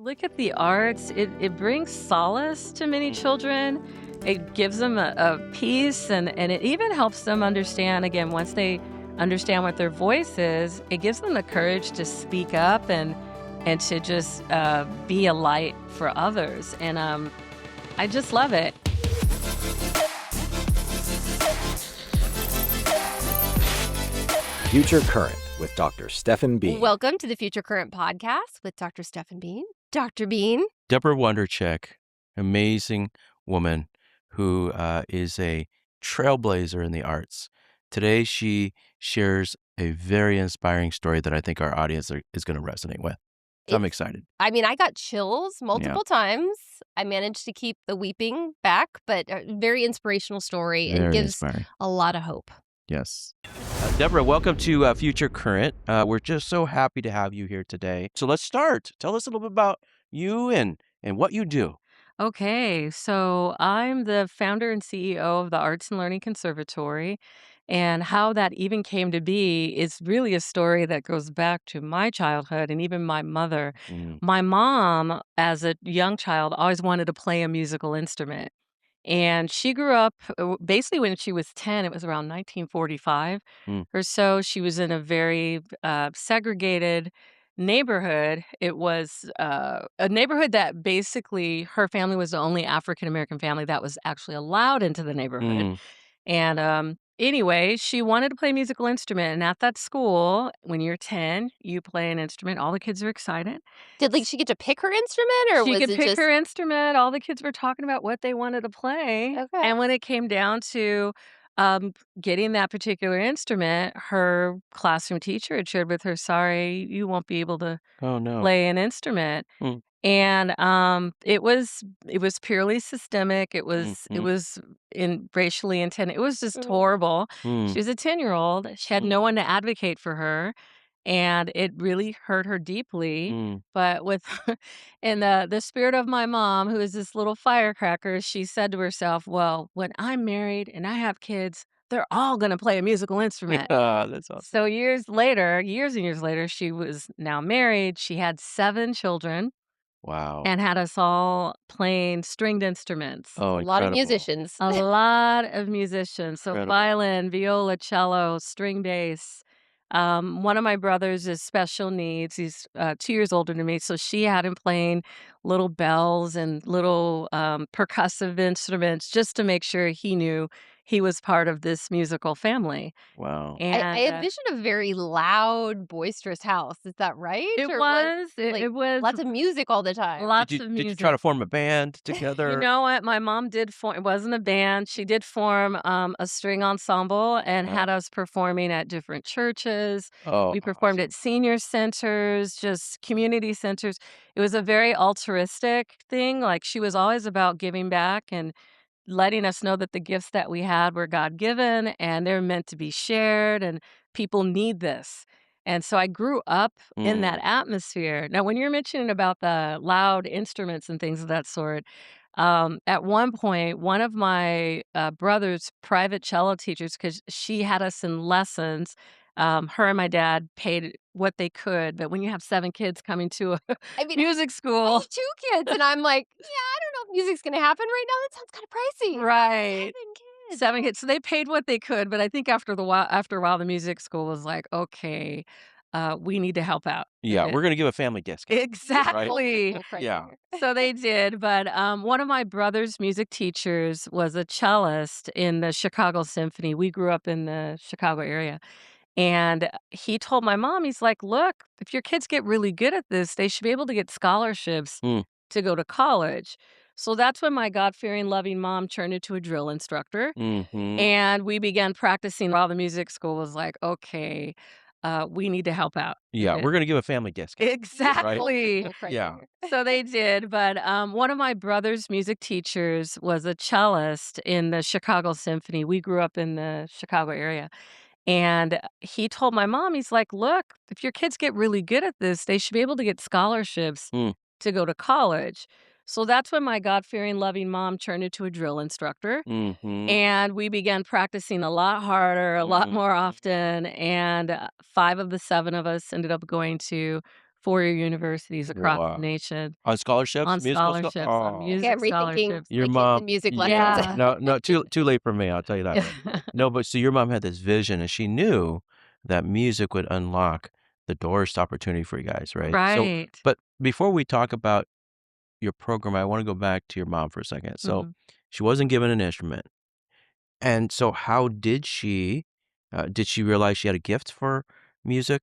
look at the arts, it brings solace to many children. It gives them a peace, and it even helps them understand, again, once they understand what their voice is, it gives them the courage to speak up and to just be a light for others. And I just love it. Future Current with Dr. Stephen Bean. Welcome to the FutureCurrent podcast with Dr. Stephen Bean. Dr. Bean. Debora Wondercheck, amazing woman who is a trailblazer in the arts. Today, she shares a very inspiring story that I think our audience is going to resonate with. So I'm excited. I mean, I got chills multiple times. I managed to keep the weeping back, but a very inspirational story and gives a lot of hope. Yes. Debora, welcome to Future Current. We're just so happy to have you here today. So let's start. Tell us a little bit about you and what you do. Okay, so I'm the founder and CEO of the Arts Learning Conservatory. And how that even came to be is really a story that goes back to my childhood and even my mother. My mom, as a young child, always wanted to play a musical instrument. And she grew up basically when she was 10, it was around 1945 or so. She was in a very segregated neighborhood. It was a neighborhood that basically her family was the only African American family that was actually allowed into the neighborhood. And anyway, she wanted to play a musical instrument. And at that school, when you're 10, you play an instrument. All the kids are excited. Did she get to pick her instrument, or She was could it pick just her instrument. All the kids were talking about what they wanted to play. Okay. And when it came down to getting that particular instrument, her classroom teacher had shared with her, sorry, you won't be able to play an instrument. And it was purely systemic. It was racially intended. It was just horrible. She was a 10-year-old. She had no one to advocate for her, and it really hurt her deeply. But with in the spirit of my mom, who is this little firecracker, she said to herself, "Well, when I'm married and I have kids, they're all going to play a musical instrument." That's awesome. So years and years later, she was now married. She had 7 children. Wow. And had us all playing stringed instruments. Oh, a lot of incredible. musicians? A lot of musicians. So Incredible. violin, viola, cello, string bass. One of my brothers is special needs. He's 2 years older than me. So she had him playing little bells and little percussive instruments just to make sure he knew he was part of this musical family. Wow. And I envision a very loud, boisterous house. Is that right? it Or was. like, It was lots of music all the time. lots of Did you music. try to form a band together? You know what? My mom did form, it wasn't a band. She did form a string ensemble and had us performing at different churches. Oh, We performed awesome. at senior centers, just community centers. It was a very altruistic thing. Like, she was always about giving back and letting us know that the gifts that we had were God-given and they're meant to be shared, and people need this. And so I grew up in that atmosphere. Now, when you're mentioning about the loud instruments and things of that sort, at one point, one of my brother's private cello teachers, because she had us in lessons, her and my dad paid what they could. But when you have 7 kids coming to a I mean, music I school, have 2 kids, and I'm like, yeah, I don't know if music's going to happen right now. That sounds kind of pricey. right? 7 kids. 7 kids. So they paid what they could, but I think after a while, the music school was like, okay, we need to help out. Yeah, we're going to give a family discount. Exactly. Yeah. So they did. But one of my brother's music teachers was a cellist in the Chicago Symphony. We grew up in the Chicago area. And he told my mom, he's like, look, if your kids get really good at this, they should be able to get scholarships to go to college. So that's when my God-fearing, loving mom turned into a drill instructor. And we began practicing while the music school was like, okay, we need to help out. Yeah, we're going to give a family discount. Exactly. Yeah. So they did. But one of my brother's music teachers was a cellist in the Chicago Symphony. We grew up in the Chicago area. And he told my mom, he's like, look, if your kids get really good at this, they should be able to get scholarships to go to college. So that's when my God-fearing, loving mom turned into a drill instructor. And we began practicing a lot harder, a lot more often. And 5 of the 7 of us ended up going to four-year universities across the Wow. nation On scholarships? on Musical school? scholarships, on Yeah, Oh. I'm music rethinking scholarships. Your my kids mom and music lessons. yeah. Yeah. No, no, too late for me, I'll tell you that. No, but so your mom had this vision, and she knew that music would unlock the doors to opportunity for you guys, right? So, Right. but before we talk about your program, I wanna go back to your mom for a second. So, Mhm. she wasn't given an instrument, and so how did she realize she had a gift for music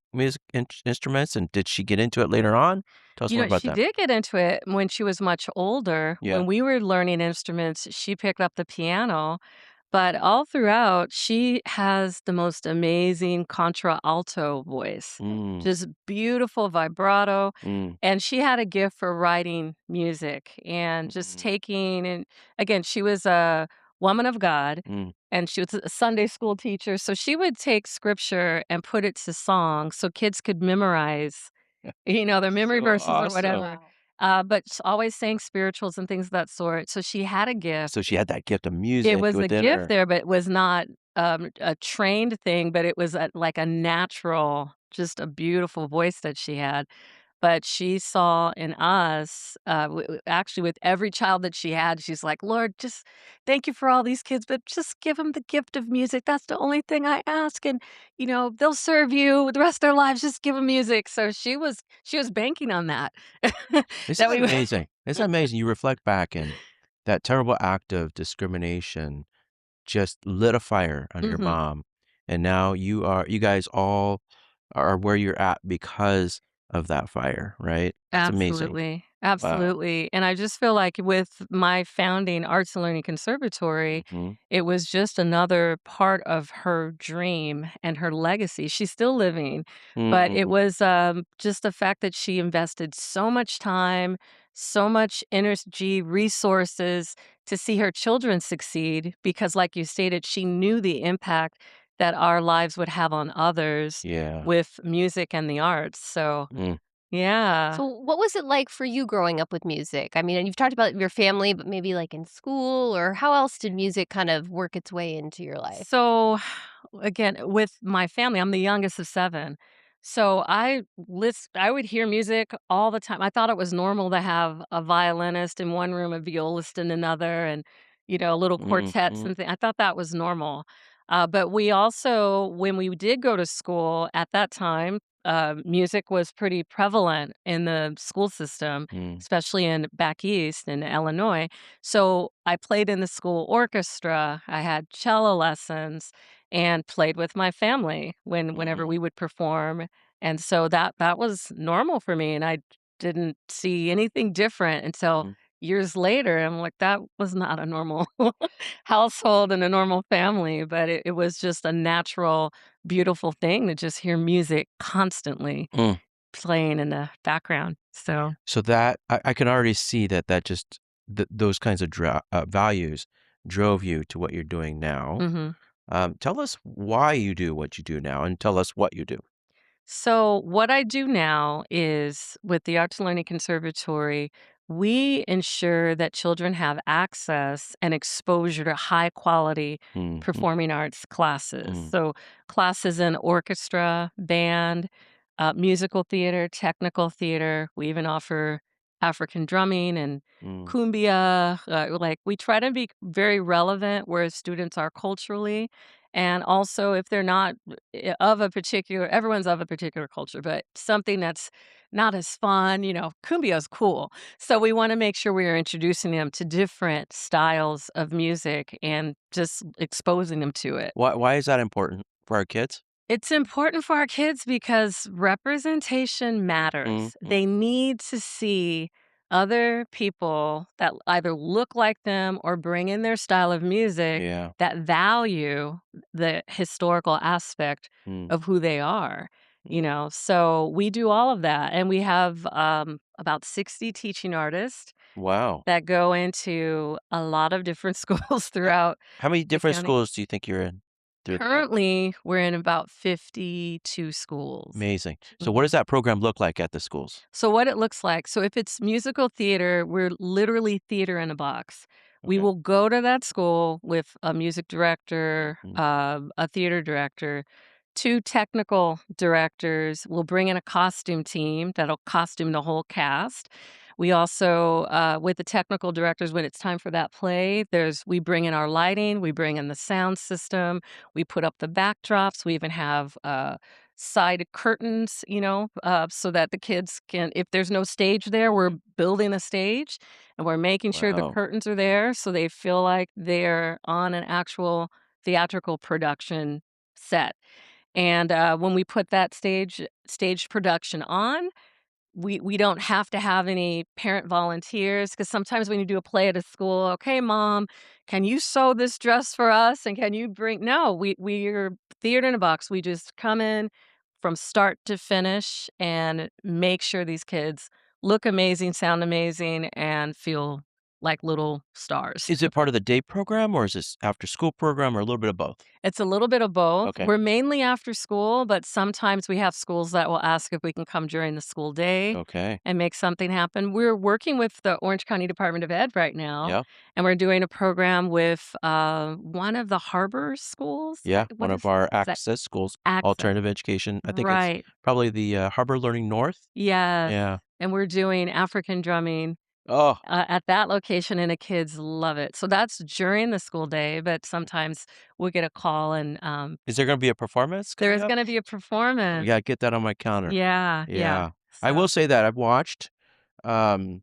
instruments, and did she get into it later on? Tell us You more know, about she that. did get into it when she was much older. Yeah. When we were learning instruments, she picked up the piano, but all throughout, she has the most amazing contralto voice, Mm, just beautiful vibrato, mm, and she had a gift for writing music and just mm, taking and again, she was a woman of God, mm. and she was a Sunday school teacher, so she would take scripture and put it to song so kids could memorize their memory So verses or awesome. whatever, Wow. but always sang spirituals and things of that sort, so she had a So gift. she had that gift of It music was a within gift her. there, but it was not, a trained thing, but it was like a natural, just a beautiful voice that she had. But she saw in us, actually with every child that she had, she's like, "Lord, just thank you for all these kids, but just give them the gift of music. That's the only thing I ask, and, they'll serve you the rest of their lives. Just give them music." So she was banking on that. Isn't That that we would amazing? Isn't that amazing? You reflect back and that terrible act of discrimination just lit a fire under your Mhm. mom, and now you guys all are where you're at because of that fire, right? That's amazing. Absolutely, Wow. absolutely, and I just feel like with my founding Arts Learning Conservatory, Mhm. it was just another part of her dream and her legacy. She's still living, but it Mm. was, just the fact that she invested so much time, so much energy, resources to see her children succeed because, like you stated, she knew the impact that our lives would have on others Yeah. with music and the arts, so Mm. yeah. So, what was it like for you growing up with music? I mean, and you've talked about your family, but maybe like in school, or how else did music kind of work its way into your life? So, again, with my family, I'm the youngest of 7. So I would hear music all the time. I thought it was normal to have a violinist in one room, a violist in another, and, little Mm, quartets mm, and things. I thought that was normal. But we also, when we did go to school at that time, music was pretty prevalent in the school system, mm, especially in back east in Illinois. So I played in the school orchestra. I had cello lessons and played with my family whenever mm, we would perform. And so that was normal for me and I didn't see anything different until mm, years later. I'm like, that was not a normal household and a normal family, but it was just a natural, beautiful thing to just hear music constantly mm. playing in the background. So, So that I can already see that just those kinds of values drove you to what you're doing now. mhm. Tell us why you do what you do now, and tell us what you do. So, what I do now is with the Arts Learning Conservatory, we ensure that children have access and exposure to high quality Mm, mm, performing arts classes. mm, So, classes in orchestra, band, musical theater, technical theater. We even offer African drumming and mm, cumbia. Like, we try to be very relevant where students are culturally. And also, if they're not of a particular everyone's of a particular culture, but something that's not as fun, cumbia is cool. So we wanna make sure we are introducing them to different styles of music and just exposing them to it. why is that important for our kids? It's important for our kids because representation Mm, matters. mm, They need to see other people that either look like them or bring in their style of music yeah. that value the historical aspect Mm, of who they are. mm. So we do all of that. And we have about 60 teaching artists Wow. that go into a lot of different schools H throughout how many the different county. schools do you think you're in through the county? Currently, we're in about 52 schools. Amazing. So what does Mhm. that program look like at the schools? So what it looks like, so if it's musical theater, we're literally theater in a box. We Okay. will go to that school with a music director, Mm, a theater director, 2 technical directors will bring in a costume team that'll costume the whole cast. We also, with the technical directors, when it's time for that play, we bring in our lighting, we bring in the sound system, we put up the backdrops, we even have, side curtains, so that the kids can if there's no stage there, we're building a stage, and we're making sure the Wow. curtains are there so they feel like they're on an actual theatrical production set. And, when we put that stage production on, we don't have to have any parent volunteers because sometimes when you do a play at a school, "Okay, mom, can you sew this dress for us, and can you bring" No, we're theater in a box. We just come in from start to finish and make sure these kids look amazing, sound amazing, and feel like little stars. Is it part of the day program, or is this after school program, or a little bit of both? It's a little bit of both. Okay. We're mainly after school, but sometimes we have schools that will ask if we can come during the school day Okay. and make something happen. We're working with the Orange County Department of Ed right now, Yeah. and we're doing a program with one of the harbor schools. Yeah. One What of our is that? access schools, Access. alternative education. I think it's Right. probably the Harbor Learning North. Yes. Yeah. And we're doing African drumming Oh, at that location, and the kids love it. So that's during the school day, but sometimes we'll get a call and is there going to be a performance there coming is up? gonna be a We performance. got to get that on my counter. Yeah, yeah. Yeah. I will So, say that I've watched. Um,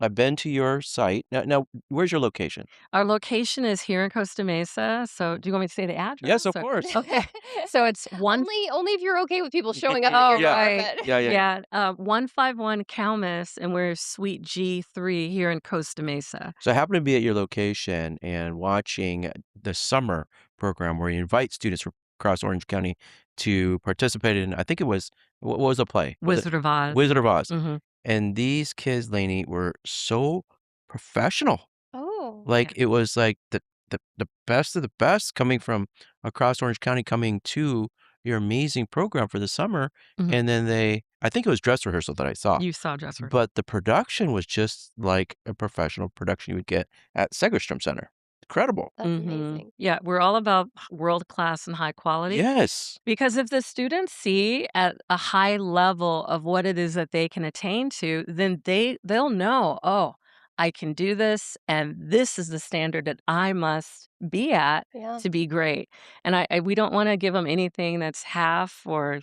I've been to your site. Now, where's your location? our location is here in Costa Mesa, so do you want me to say the Yes, address of or course. okay. So it's one Only if you're okay with people showing up at Oh, your Yeah. door, right. but Yeah. Yeah. Yeah, 151 Calmus, and we're Suite G3 here in Costa Mesa. So I happened to be at your location and watching the summer program where you invite students from across Orange County to participate in, I think it was, what was the play? Was it Wizard of Oz. Wizard of Oz? Mhm. And these kids, Lainey, were so professional. oh, Yeah. Like, it was like the best of the best coming from across Orange County coming to your amazing program for the summer. Mhm. And then I think it was dress rehearsal that I saw. You saw Dress Rehearsal. But the production was just like a professional production you would get at Segerstrom Center. Incredible. that's Mhm. amazing. Yeah, we're all about world class and high quality. Yes. Because if the students see at a high level of what it is that they can attain to, then they'll know, "Oh, I can do this, and this is the standard that I must be at Yeah. to be great." And we don't wanna give them anything that's half or,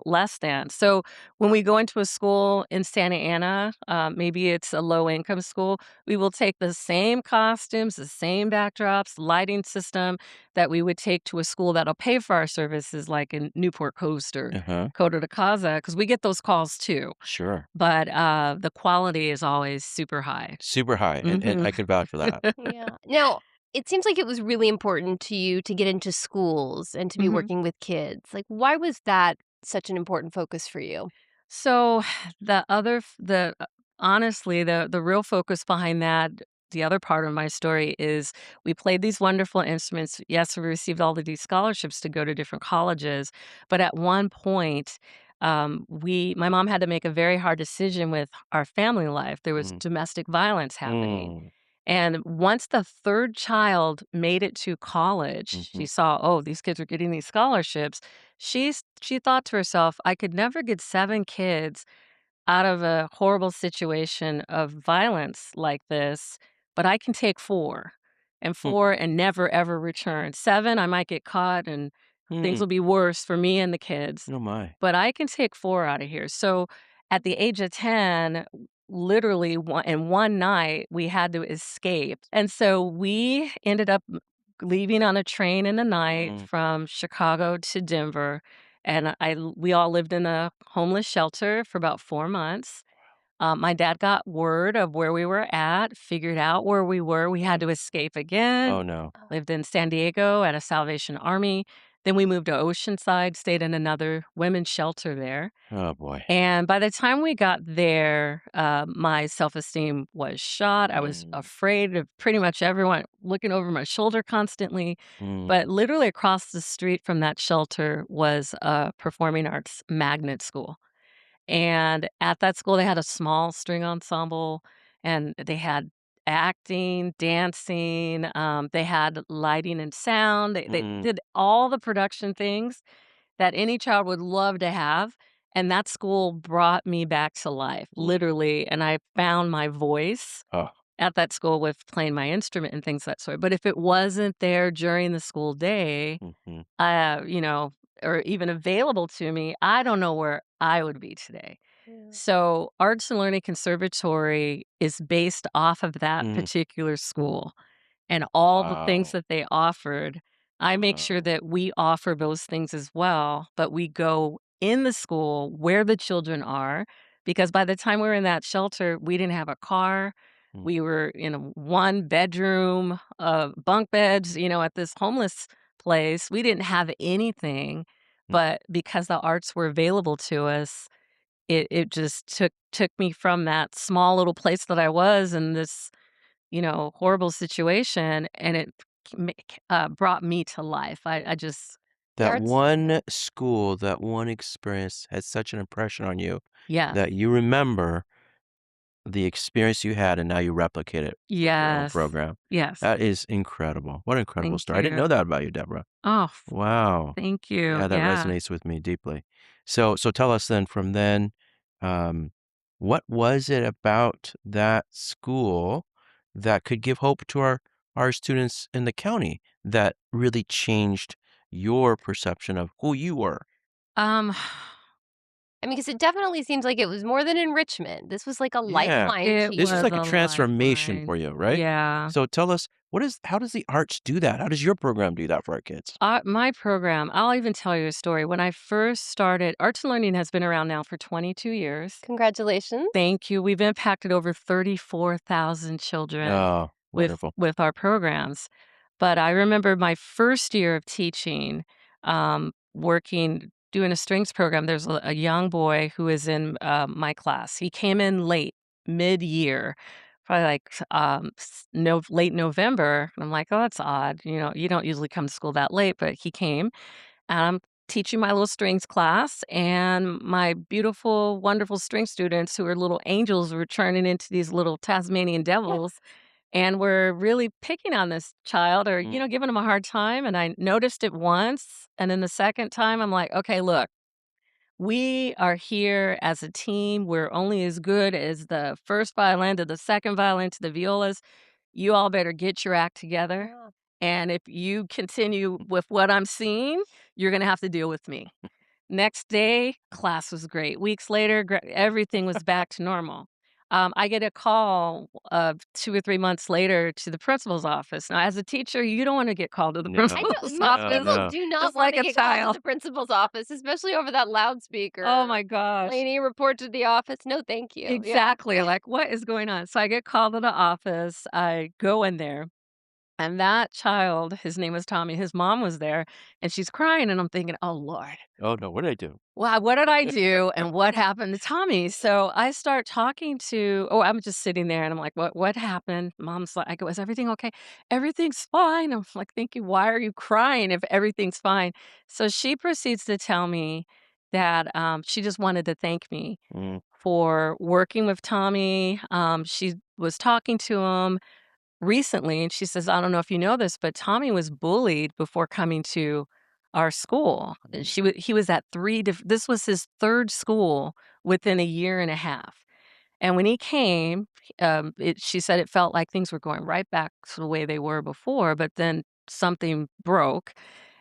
less than. So, when we go into a school in Santa Ana, maybe it's a low-income school, we will take the same costumes, the same backdrops, lighting system, that we would take to a school that'll pay for our services, like in Newport Coast or Uh-huh. Coto de Caza, because we get those calls too. Sure. But, the quality is always super high. Super high, and Mhm. I could vouch for that. Yeah. Now, it seems like it was really important to you to get into schools and to be Mhm. working with kids. Like, why was that such an important focus for you? So, the other f the honestly, the real focus behind that, the other part of my story is we played these wonderful instruments. Yes, we received all of these scholarships to go to different colleges, but at one point, my mom had to make a very hard decision with our family life. There was Mm. domestic violence happening. Mm. And once the 3rd child made it to college, she Mhm. saw, "Oh, these kids are getting these scholarships." She thought to herself, "I could never get 7 kids out of a horrible situation of violence like this, but I can take 4, and Hmm. 4 and never ever return. 7, I might get caught and things Mm. will be worse for me and the kids, Oh my. but I can take 4 out of here." So, at the age of 10, literally in one night, we had to escape, and so we ended up leaving on a train in the night Mm. from Chicago to Denver, and we all lived in a homeless shelter for about 4 months. My dad got word of where we were at, figured out where we were. We had to escape again. Oh, no. Oh, Lived in San Diego at a Salvation Army. Then we moved to Oceanside, stayed in another women's shelter there. Oh, boy. And by the time we got there, my self-esteem was shot. I was Mm. afraid of pretty much everyone looking over my shoulder constantly. Mm. But literally across the street from that shelter was a performing arts magnet school. And at that school, they had a small string ensemble, and they had acting, dancing, they had lighting and sound. They Mm. did all the production things, that any child would love to have, and that school brought me back to life, literally, and I found my voice Oh, at that school with playing my instrument and things of that sort. But if it wasn't there during the school day, mhm, you know, or even available to me, I don't know where I would be today. Yeah. So, Arts and Learning Conservatory is based off of that mm, particular school and all the things wow, that they offered. I make sure wow, that we offer those things as well, but we go in the school where the children are because by the time we were in that shelter, we didn't have a car. mm, We were in a one bedroom, bunk beds, at this homeless place. We didn't have anything, mm. but because the arts were available to us, it just took me from that small little place that I was in this, horrible situation, and it brought me to life. I just The That arts one school, that one experience had such an impression on you yes. that you remember the experience you had, and now you replicate it with your own Yes. program. Yes. That is incredible. What an incredible Thank story. I didn't know you. that about you, Deborah. Oh, Wow. thank you. Yeah, that Yeah. resonates with me deeply. So tell us then from then, um, what was it about that school that could give hope to our students in the county that really changed your perception of who you were? Um, I mean, because it definitely seems like it was more than enrichment. This was like a Yeah. lifeline it to This is was you. like a a transformation lifeline. for you, right? Yeah. So tell us, how does the arts do that? How does your program do that for our kids? My program, I'll even tell you a story. When I first started, Arts and Learning has been around now for 22 years. Congratulations. Thank you. We've impacted over 34,000 children Oh, with wonderful. with our programs. But I remember my first year of teaching, doing a strings program. There's a young boy who is in my class. He came in late, mid-year, probably like no late November. And I'm like, oh, that's odd. You don't usually come to school that late, but he came and I'm teaching my little strings class, and my beautiful, wonderful string students who are little angels were turning into these little Tasmanian devils, and were really picking on this child or, Mm, giving him a hard time. And I noticed it once. And then the second time, I'm like, okay, look, we are here as a team. We're only as good as the first violin to the second violin to the violas. You all better get your act together. Yeah. And if you continue with what I'm seeing, you're going to have to deal with me. Next day, class was great. Weeks later, everything was back to normal. I get a call 2 or 3 months later to the principal's office. Now, as a teacher, you don't want to get called to the I no, know principal's most no, office, people no. do not just want like to a get called to child. the principal's office, especially over that Oh loudspeaker. my gosh. Lady, report to the office. No, thank you. Yeah. Exactly. Like, what is going on? So I get called to the office. I go in there, and that child, his name was Tommy, his mom was there, and she's crying. And I'm thinking, oh, Lord. Oh, no, what did I do? Wow, what did I do and what happened to Tommy? So I start talking to I'm just sitting there and I'm like, what happened? Mom's like, I go, is everything okay? Everything's fine. I'm like thinking, why are you crying if everything's fine? So she proceeds to tell me that she just wanted to thank me Mm, for working with Tommy. She was talking to him recently, and she says, "I don't know if you know this, but Tommy was bullied before coming to our school." And mm, he was at 3 this was his 3rd school within a year and a half. And when he came, she said it felt like things were going right back to the way they were before, but then something broke.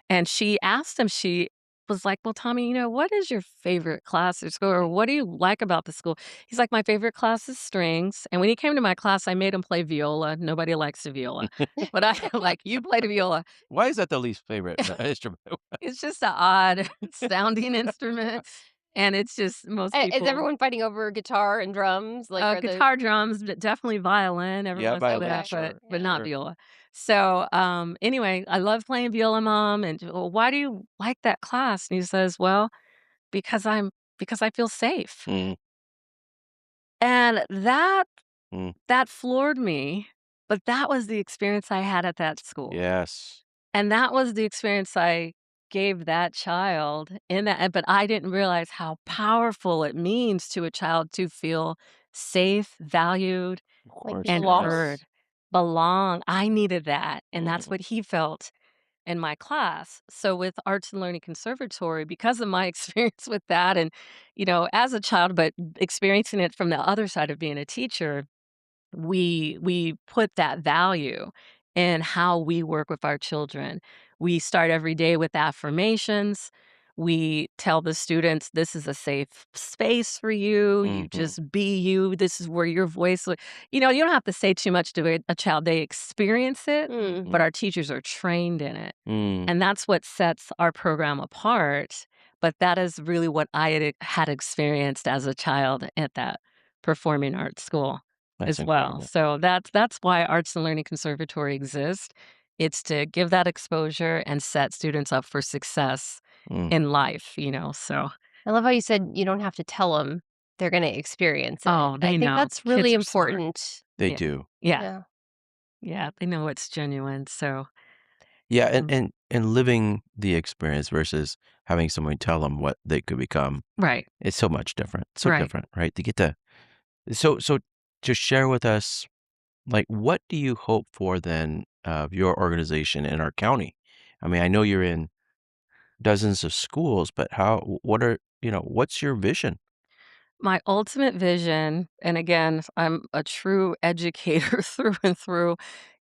And she asked him, she was like, "Well, Tommy, what is your favorite class at school, or what do you like about the school?" He's like, "My favorite class is strings." And when he came to my class, I made him play viola. Nobody likes the viola, but I like, "You play the viola." Why is that the least favorite instrument? It's just an odd sounding instrument, and it's just most Is people everyone fighting over guitar and drums? Like, are the guitar, drums, but definitely violin, everyone Yeah, wants to do violin, that, okay? but sure, not Yeah. sure. viola. So, anyway, I love playing viola, Mom, and, "Well, why do you like that class?" And he says, "Well, because I feel safe." Mm, And mm, that floored me, but that was the experience I had at that school. yes, And that was the experience I gave that child in that, but I didn't realize how powerful it means to a child to feel safe, valued, of Like course, and yes. belong. heard, belong. I needed that, and that's Mhm, what he felt. in my class. So with Arts and Learning Conservatory, because of my experience with that and, as a child, but experiencing it from the other side of being a teacher, we put that value in how we work with our children. We start every day with affirmations. We tell the students, this is a safe space for you. You Mhm. just be you. This is where your voice, you don't have to say too much to a child. They experience it, Mm. but Mhm. our teachers are trained in it. Mm. And that's what sets our program apart. But that is really what I had experienced as a child at that performing arts school That's as well. incredible. So that's why Arts and Learning Conservatory exists. It's to give that exposure and set students up for success Mm. in life, so I love how you said you don't have to tell them; 'em they're gonna experience it. oh, I they think know. that's really Kids are smart. important. They Yeah. do. Yeah. Yeah. Yeah, they know it's genuine, so Yeah, and mm. and and living the experience versus having someone tell them what they could become, Right, it's so much different. So right. different, right? To get to so just share with us, like, what do you hope for then of your organization in our county? I mean, I know you're in dozens of schools, but what are what's your vision? My ultimate vision, and again, I'm a true educator through and through,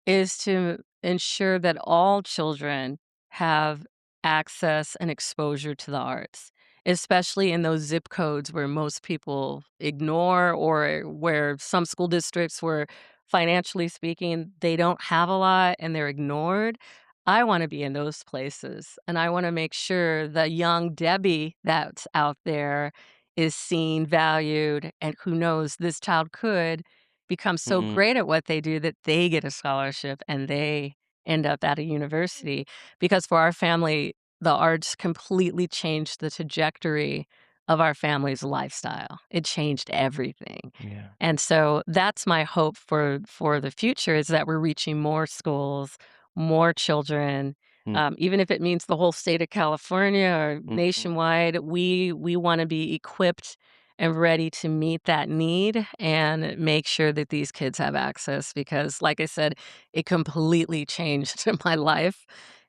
is to ensure that all children have access and exposure to the arts, especially in those zip codes where most people ignore or where some school districts where financially speaking, they don't have a lot and they're ignored. I want to be in those places and I want to make sure the young Debbie that's out there is seen, valued, and who knows this child could become so Mm, great at what they do that they get a scholarship and they end up at a university. Because for our family, the arts completely changed the trajectory of our family's lifestyle. It changed everything. yeah. And so that's my hope for the future is that we're reaching more schools, more children, Mhm, even if it means the whole state of California or mhm, nationwide, we want to be equipped and ready to meet that need and make sure that these kids have access because, like I said, it completely changed my life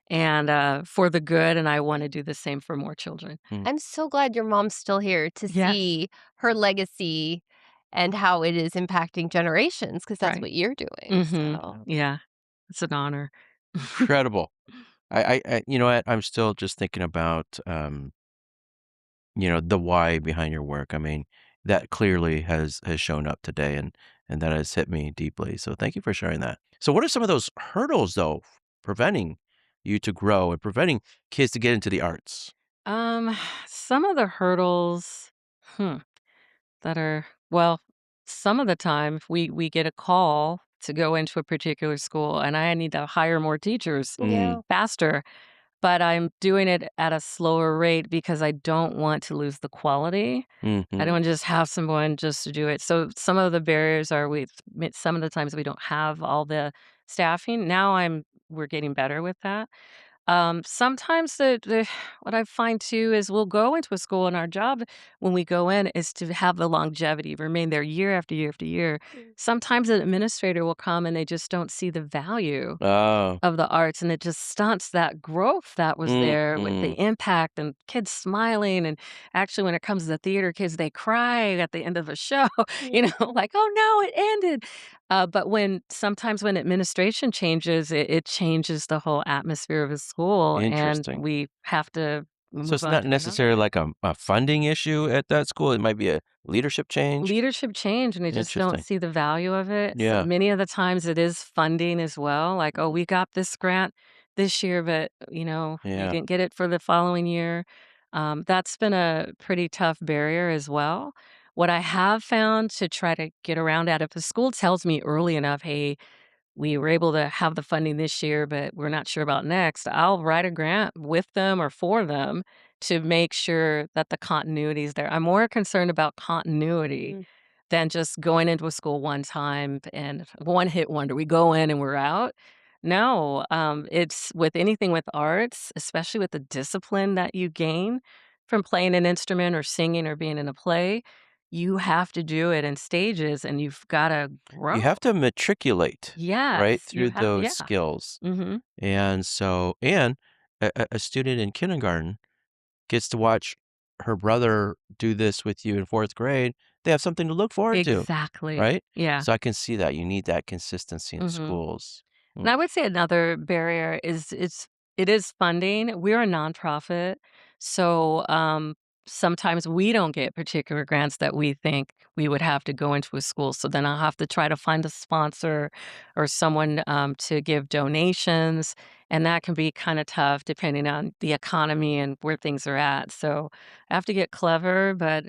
and for the good. And I want to do the same for more children. mm. I'm so glad your mom's still here to Yes, see her legacy and how it is impacting generations, because that's right. what you're doing, Hmm. so Yeah, it's an honor. Incredible. You know what? I'm still just thinking about, the why behind your work. I mean, that clearly has shown up today, and that has hit me deeply. So thank you for sharing that. So what are some of those hurdles though preventing you to grow and preventing kids to get into the arts? um, some of the hurdles. Hmm. That are well, some of the time we get a call to go into a particular school and I need to hire more teachers Mm, yeah. faster, but I'm doing it at a slower rate because I don't want to lose the quality. I mhm, don't just have someone just to do it. So some of the barriers are some of the times we don't have all the staffing. Now we're getting better with that. Sometimes the what I find too is we'll go into a school and our job when we go in is to have the longevity, remain there year after year after year. Mm. Sometimes an administrator will come and they just don't see the value oh, of the arts, and it just stunts that growth that was there with the mhm, impact and kids smiling, and actually, when it comes to the theater, kids, they cry at the end of a show, Yeah. like, "Oh, no, it ended." But sometimes when administration changes, it changes the whole atmosphere of a school, and interesting. we have to So move it's on not to another. necessarily like a funding issue at that school. It might be a leadership change. Leadership change, and they just don't Interesting. see the value of it. So Yeah. many of the times it is funding as well, like, "Oh, we got this grant this year, but, you Yeah. didn't get it for the following year." That's been a pretty tough barrier as well. What I have found to try to get around that, if the school tells me early enough, "Hey, we were able to have the funding this year, but we're not sure about next," I'll write a grant with them or for them to make sure that the continuity is there. I'm more concerned about continuity Mm. than just going into a school one time and one hit wonder. We go in and we're out. No, it's with anything with arts, especially with the discipline that you gain from playing an instrument or singing or being in a play, you have to do it in stages and you've gotta You grow. have to matriculate, right, Yes, you through have those yeah. skills. Mhm. And so and a student in kindergarten gets to watch her brother do this with you in 4th grade. They have something to look forward to, Exactly. right? Yeah. So I can see that. You need that consistency in Mhm. schools. And Mm, I would say another barrier is it is funding. We're a nonprofit, so sometimes we don't get particular grants that we think we would have to go into a school. So then I'll have to try to find a sponsor or someone to give donations, and that can be kind of tough depending on the economy and where things are at. So I have to get clever, but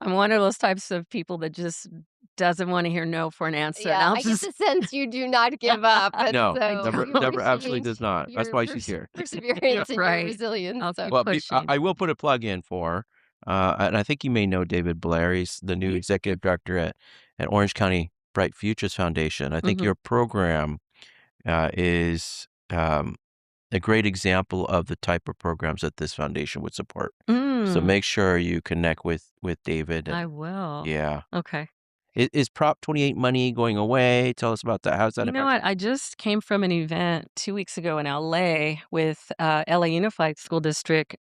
I'm one of those types of people that just doesn't want to hear no for an answer, and Yeah, I'll I get just the sense you do not give up, and no, I so Deborah we don't. Deborah absolutely appreciate does not. That's your why she's here. You're perseverance and your right. resilience, I'll so keep Well, pushing. I will put a plug in for, and I think you may know David Blair. He's the new Ye executive director at Orange County Bright Futures Foundation. I think Mhm. your program is a great example of the type of programs that this foundation would support. So Mm, make sure you connect with David I and will. yeah. Okay. Is Prop 28 money going away? Tell us about that. How does that You know impact what? you? I just came from an event 2 weeks ago in LA with, LA Unified School District,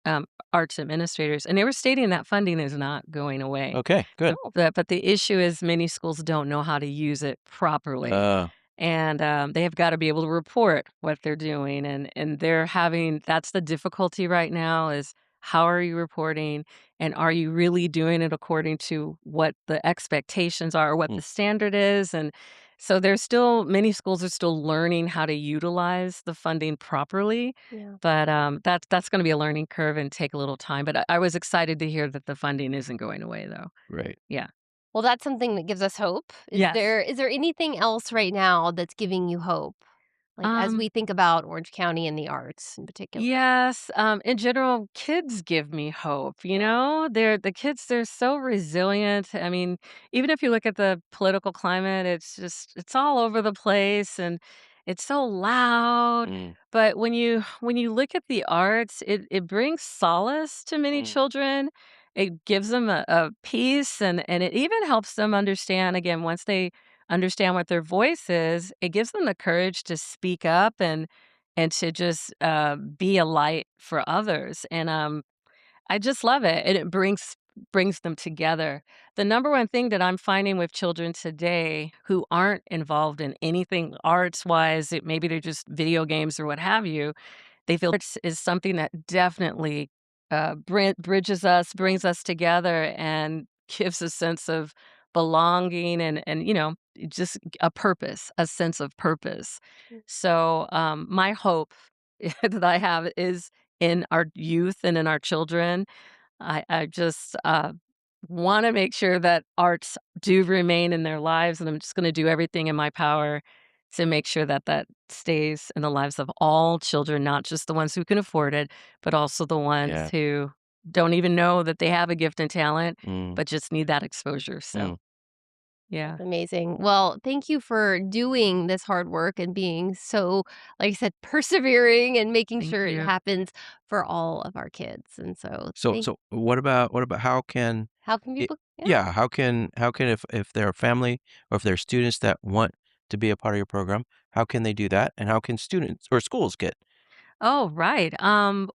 arts administrators, and they were stating that funding is not going away. Okay, good. oh, But the issue is many schools don't know how to use it properly. Uh, And they have got to be able to report what they're doing, and they're having that's the difficulty right now is how are you reporting, and are you really doing it according to what the expectations are or what mm, the standard is, and so there's still many schools are still learning how to utilize the funding properly, yeah. but that's going to be a learning curve and take a little time, but I was excited to hear that the funding isn't going away though. right. Yeah. Well, that's something that gives us hope. Yes. Is there anything else right now that's giving you hope? Like, as um we think about Orange County and the arts in particular? Yes, in general, kids give me hope, you Yeah. know? The kids, they're so resilient. I mean, even if you look at the political climate, it's just it's all over the place and it's so loud. Mm, But when you look at the arts, it brings solace to many mm, children. It gives them a peace and it even helps them understand again, once they understand what their voice is, it gives them the courage to speak up and to just, be a light for others, and, I just love it, and it brings them together. The number one thing that I'm finding with children today who aren't involved in anything arts-wise, maybe they're just video games or what have you, they feel arts is something that definitely, bridges us, brings us together, and gives a sense of belonging and, just a purpose, a sense of purpose. So, my hope that I have is in our youth and in our children. I just, wanna make sure that arts do remain in their lives, and I'm just gonna do everything in my power to make sure that that stays in the lives of all children, not just the ones who can afford it, but also the ones yeah. who don't even know that they have a gift and talent, Mm, but just need that exposure, so, mm. yeah. That's amazing. Well, thank you for doing this hard work and being so, like I said, persevering and making Thank sure it you. happens for all of our kids. And so, thank So what about how can how can it people yeah. yeah, how can if they're a family or if they're students that want to be a part of your program, how can they do that? And how can students or schools get Oh, right.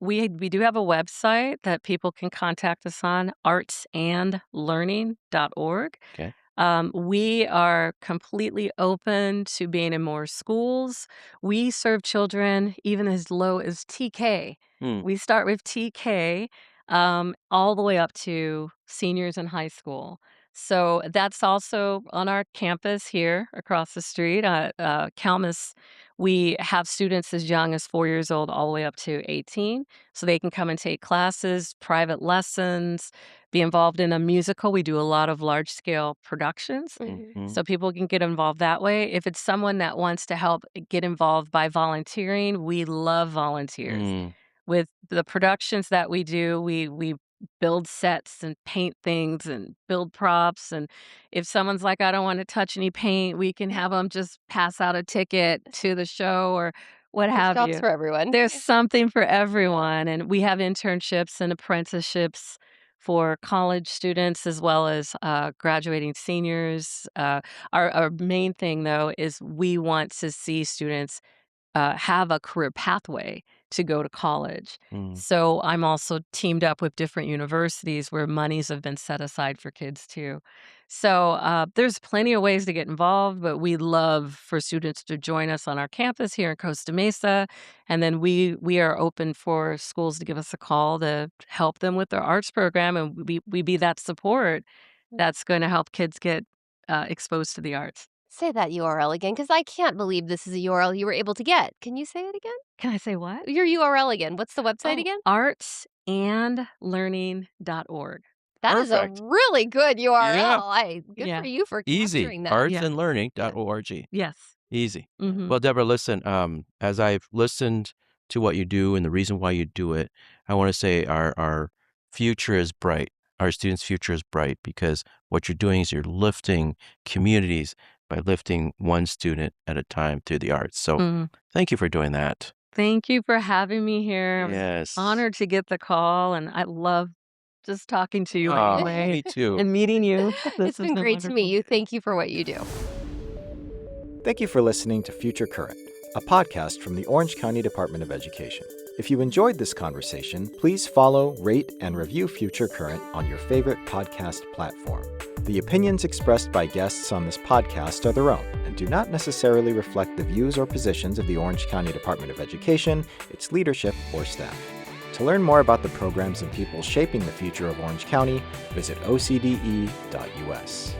We do have a website that people can contact us on, artsandlearning.org. okay? We are completely open to being in more schools. We serve children even as low as TK. Mm, We start with TK all the way up to seniors in high school. So that's also on our campus here across the street. Calmus, we have students as young as 4 years old all the way up to 18. So they can come and take classes, private lessons, be involved in a musical. We do a lot of large scale productions, Mhm. mhm, so people can get involved that way. If it's someone that wants to help get involved by volunteering, we love volunteers. mm, With the productions that we do, we build sets and paint things and build props, and if someone's like, "I don't wanna touch any paint," we can have them just pass out a ticket to the show or what There's have jobs you. for everyone. There's something for Yeah. everyone, and we have internships and apprenticeships for college students as well as graduating seniors. Our main thing, though, is we want to see students have a career pathway to go to college. Mm. So I'm also teamed up with different universities where monies have been set aside for kids too. So there's plenty of ways to get involved, but we love for students to join us on our campus here in Costa Mesa, and then we are open for schools to give us a call to help them with their arts program, and we be that support that's going to help kids get exposed to the arts. Say that URL again, because I can't believe this is a URL you were able to get. Can you say it again? Can I say what? Your URL again. What's the website Oh, again? artsandlearning.org. That is a Perfect. really good Yeah. URL. Good for Yeah. you for Easy. capturing that. Yeah. Artsandlearning.org. Yes. Easy. Mhm. Well, Deborah, listen, as I've listened to what you do and the reason why you do it, I want to say our future is bright. Our students' future is bright because what you're doing is you're lifting communities by lifting one student at a time through the arts. So Mhm. thank you for doing that. Thank you for having me here. I'm Yes. honored to get the call, and I love just talking to you Oh, anyway me too. and meeting you. This It's has been been great to meet wonderful. you. Thank you for what you do. Thank you for listening to Future Current, a podcast from the Orange County Department of Education. If you enjoyed this conversation, please follow, rate, and review Future Current on your favorite podcast platform. The opinions expressed by guests on this podcast are their own and do not necessarily reflect the views or positions of the Orange County Department of Education, its leadership, or staff. To learn more about the programs and people shaping the future of Orange County, visit ocde.us.